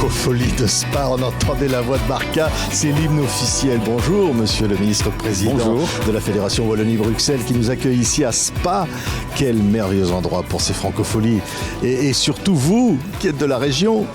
Francofolie de Spa, on entendait la voix de Marca, c'est l'hymne officiel. Bonjour monsieur le ministre-président de la Fédération Wallonie-Bruxelles qui nous accueille ici à Spa. Quel merveilleux endroit pour ces francopholies. Et surtout vous qui êtes de la région.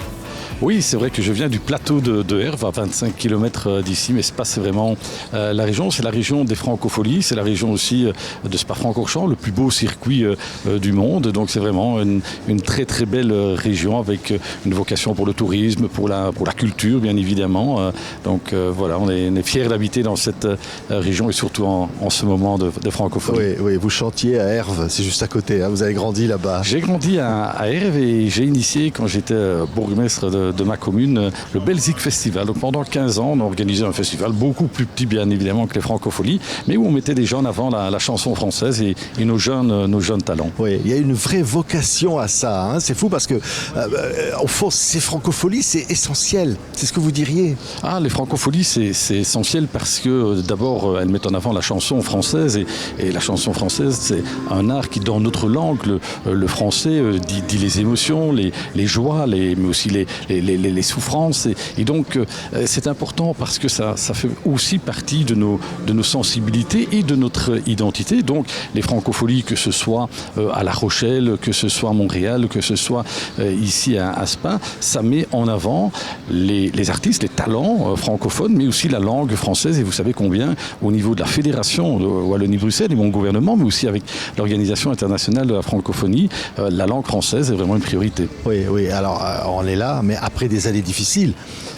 Oui, c'est vrai que je viens du plateau de Herve, à 25 km d'ici, mais Spa, c'est vraiment la région. C'est la région des francopholies, c'est la région aussi de Spa-Francorchamps, le plus beau circuit du monde. Donc c'est vraiment une très très belle région avec une vocation pour le tourisme, pour la culture, bien évidemment. Donc voilà, on est fiers d'habiter dans cette région et surtout en ce moment de francophonie. Oui, vous chantiez à Herve, c'est juste à côté, hein, vous avez grandi là-bas. J'ai grandi à Herve et j'ai initié, quand j'étais bourgmestre de ma commune, le Belzic Festival. Donc pendant 15 ans, on a organisé un festival beaucoup plus petit, bien évidemment, que les francopholies, mais où on mettait déjà en avant la chanson française et nos jeunes talents. Oui, il y a une vraie vocation à ça. Hein. C'est fou parce que, au fond, ces francopholies, c'est essentiel. C'est ce que vous diriez. Ah, les francopholies, c'est essentiel parce que, d'abord, elles mettent en avant la chanson française et la chanson française, c'est un art qui, dans notre langue, le français, dit les émotions, les joies, mais aussi les souffrances et donc c'est important parce que ça fait aussi partie de nos sensibilités et de notre identité. Donc les francopholies, que ce soit à La Rochelle, que ce soit à Montréal, que ce soit ici à Spa, ça met en avant les artistes, les talents francophones, mais aussi la langue française. Et vous savez combien au niveau de la Fédération de Wallonie-Bruxelles et mon gouvernement, mais aussi avec l'Organisation internationale de la francophonie, la langue française est vraiment une priorité. Oui, alors on est là, mais après des années difficiles,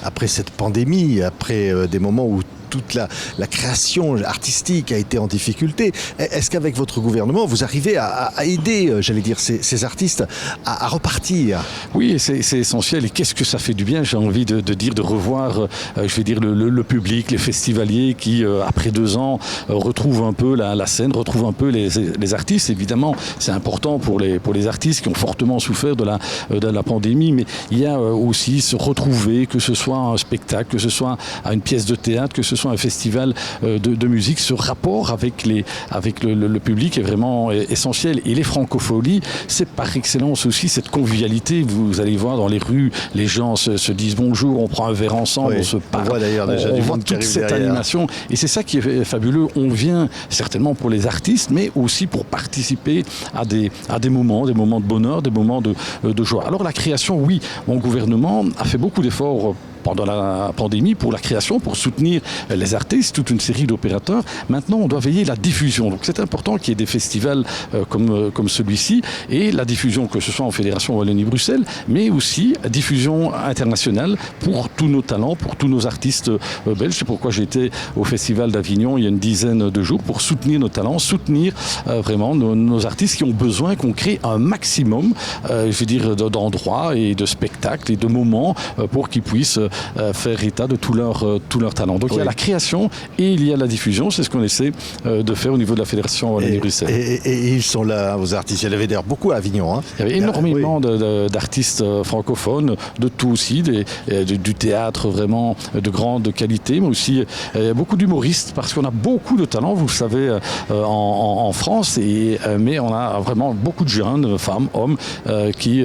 après cette pandémie, après des moments où toute la création artistique a été en difficulté. Est-ce qu'avec votre gouvernement, vous arrivez à aider, j'allais dire, ces artistes à repartir? Oui, c'est essentiel. Et qu'est-ce que ça fait du bien, j'ai envie de dire, de revoir, je vais dire, le public, les festivaliers qui, après 2 ans, retrouvent un peu la scène, retrouvent un peu les artistes. Évidemment, c'est important pour les artistes qui ont fortement souffert de la pandémie, mais il y a aussi se retrouver, que ce soit un spectacle, que ce soit à une pièce de théâtre, que ce soit un festival de musique. Ce rapport avec le public est vraiment essentiel. Et les francopholies, c'est par excellence aussi cette convivialité. Vous allez voir dans les rues, les gens se disent bonjour, on prend un verre ensemble, on se parle. On voit d'ailleurs déjà on voit toute cette animation. Et c'est ça qui est fabuleux. On vient certainement pour les artistes, mais aussi pour participer à des moments de bonheur, des moments de joie. Alors la création, oui, mon gouvernement a fait beaucoup d'efforts pendant la pandémie pour la création, pour soutenir les artistes, toute une série d'opérateurs. Maintenant, on doit veiller la diffusion. Donc c'est important qu'il y ait des festivals comme celui-ci et la diffusion, que ce soit en Fédération Wallonie-Bruxelles, mais aussi diffusion internationale pour tous nos talents, pour tous nos artistes belges. C'est pourquoi j'étais au Festival d'Avignon il y a une dizaine de jours pour soutenir nos talents, soutenir vraiment nos artistes qui ont besoin qu'on crée un maximum, je veux dire, d'endroits et de spectacles et de moments pour qu'ils puissent faire état de tout leur talent. Donc il y a la création et il y a la diffusion, c'est ce qu'on essaie de faire au niveau de la Fédération Wallonie-Bruxelles. Et ils sont là, vos artistes. Il y en avait d'ailleurs beaucoup à Avignon. Hein. Il y avait énormément d'artistes francophones, de tout aussi, du théâtre vraiment de grande qualité, mais aussi beaucoup d'humoristes, parce qu'on a beaucoup de talents, vous le savez, en France, mais on a vraiment beaucoup de jeunes, femmes, hommes, qui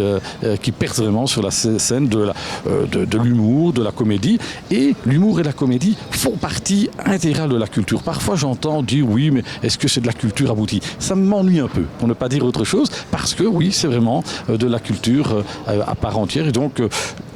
percent vraiment sur la scène de l'humour, de la comédie. Et l'humour et la comédie font partie intégrale de la culture. Parfois, j'entends dire oui, mais est-ce que c'est de la culture aboutie? Ça m'ennuie un peu, pour ne pas dire autre chose, parce que oui, c'est vraiment de la culture à part entière. Et donc,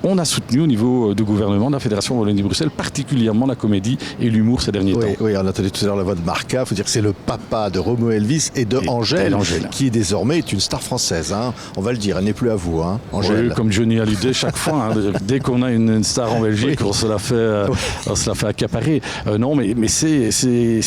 on a soutenu au niveau du gouvernement de la Fédération Wallonie-Bruxelles, particulièrement la comédie et l'humour ces derniers temps. Oui, on a entendu tout à l'heure la voix de Marca. Il faut dire que c'est le papa de Romo Elvis et de Angèle, qui désormais est une star française. Hein. On va le dire, elle n'est plus à vous, hein, Angèle. Oui, comme Johnny Hallyday chaque fois. Hein, dès qu'on a une star en Belgique, on se la fait accaparer. Non, mais c'est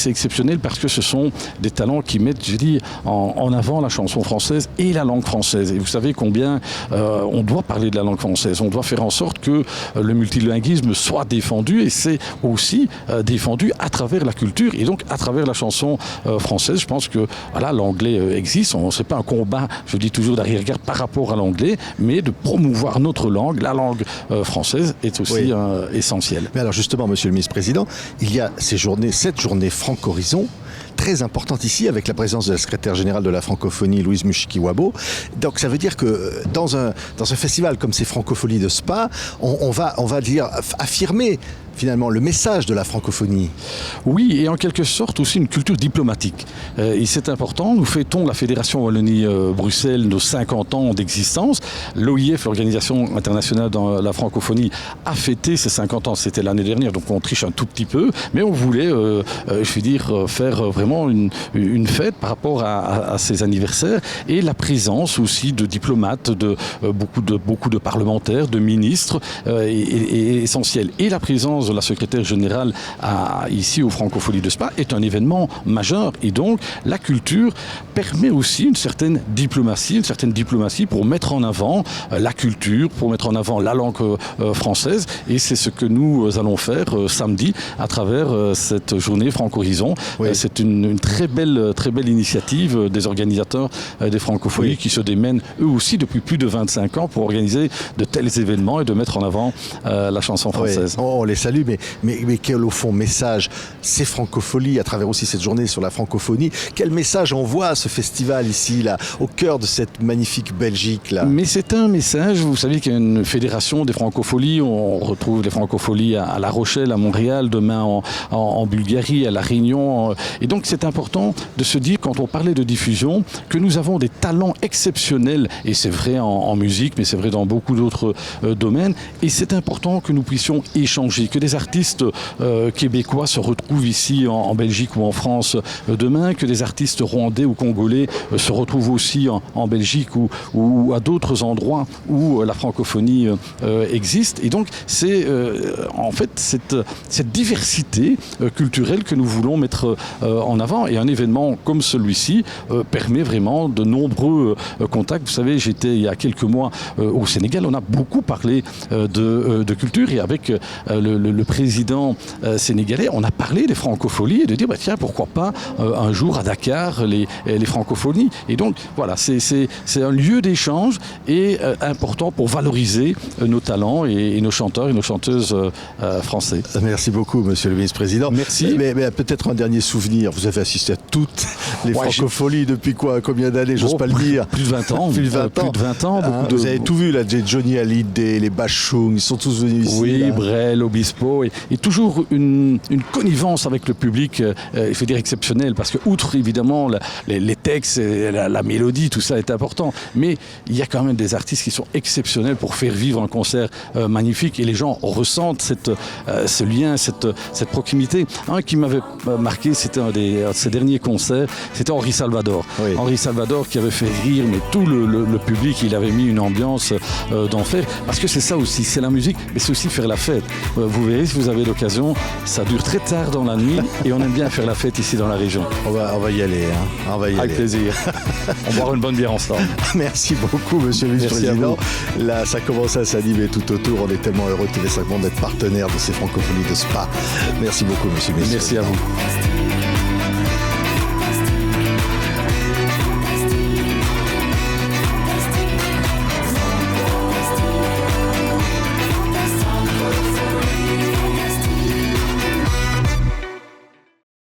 exceptionnel parce que ce sont des talents qui mettent, je dis, en avant la chanson française et la langue française. Et vous savez combien on doit parler de la langue française. On doit faire en sorte que le multilinguisme soit défendu, et c'est aussi défendu à travers la culture et donc à travers la chanson française. Je pense que voilà, l'anglais existe. C'est pas un combat, je dis toujours, d'arrière-garde par rapport à l'anglais, mais de promouvoir notre langue, la langue française est aussi essentielle. Mais alors justement, monsieur le ministre-président, il y a cette journée Franco-Horizon, très importante ici avec la présence de la secrétaire générale de la francophonie, Louise Mushikiwabo. Donc ça veut dire que dans un festival comme ces Francopholies de Spa, on va dire affirmer finalement le message de la francophonie. Oui, et en quelque sorte aussi une culture diplomatique. Et c'est important, nous fêtons la Fédération Wallonie-Bruxelles nos 50 ans d'existence. L'OIF, l'Organisation internationale dans la francophonie, a fêté ses 50 ans, c'était l'année dernière, donc on triche un tout petit peu, mais on voulait, faire vraiment une fête par rapport à ces anniversaires, et la présence aussi de diplomates, de beaucoup de parlementaires, de ministres, est essentielle. Et la présence de la secrétaire générale ici aux Francopholies de Spa est un événement majeur, et donc la culture permet aussi une certaine diplomatie pour mettre en avant la culture, pour mettre en avant la langue française, et c'est ce que nous allons faire samedi à travers cette journée Franco-Horizon. Oui. C'est une très belle initiative des organisateurs des Francopholies, qui se démènent eux aussi depuis plus de 25 ans pour organiser de tels événements et de mettre en avant la chanson française. Oui. On les salue, mais quel au fond message ces Francopholies, à travers aussi cette journée sur la francophonie, quel message envoie ce festival ici, là, au cœur de cette magnifique Belgique là? Mais c'est un message, vous savez qu'il y a une fédération des Francopholies, on retrouve les Francopholies à La Rochelle, à Montréal, demain en Bulgarie, à La Réunion, et donc c'est important de se dire, quand on parlait de diffusion, que nous avons des talents exceptionnels, et c'est vrai en musique, mais c'est vrai dans beaucoup d'autres domaines, et c'est important que nous puissions échanger, que des artistes québécois se retrouvent ici en Belgique ou en France demain, que des artistes rwandais ou congolais se retrouvent aussi en Belgique ou à d'autres endroits où la francophonie existe. Et donc c'est en fait cette diversité culturelle que nous voulons mettre en avant, et un événement comme celui-ci permet vraiment de nombreux contacts. Vous savez, j'étais il y a quelques mois au Sénégal, on a beaucoup parlé de culture, et avec le président sénégalais, on a parlé des francopholies et de dire tiens, pourquoi pas un jour à Dakar les francophonies. Et donc voilà, c'est un lieu d'échange et important pour valoriser nos talents et nos chanteurs et nos chanteuses français. Merci beaucoup, monsieur le vice-président. Merci. Mais peut-être un dernier souvenir, vous avez assisté à toutes les francopholies depuis combien d'années, j'ose pas le dire. Plus de 20 ans. Plus de 20 ans. Vous avez tout vu là, Johnny Hallyday, les Bachung, ils sont tous venus ici. Oui, Brel, Obispo, et toujours une connivence avec le public, il faut dire exceptionnelle, parce que outre évidemment les textes, la mélodie, tout ça est important, mais il y a quand même des artistes qui sont exceptionnels pour faire vivre un concert magnifique, et les gens ressentent ce lien, cette proximité. Un qui m'avait marqué, c'était un de ses derniers concerts, c'était Henri Salvador. Oui. Henri Salvador qui avait fait rire mais tout le public, il avait mis une ambiance d'enfer, parce que c'est ça aussi, c'est la musique, mais c'est aussi faire la fête. Vous verrez, si vous avez l'occasion, ça dure très tard dans la nuit, et on aime bien faire la fête ici dans la région. On va y aller. On va y Avec aller. plaisir. On boira une bonne bière ensemble. Merci beaucoup, monsieur le vice-président. Là, ça commence à s'animer tout autour. On est tellement heureux tous les 5 mois d'être partenaires de ces Francopholies de Spa. Merci beaucoup, monsieur le vice-président. Merci à vous.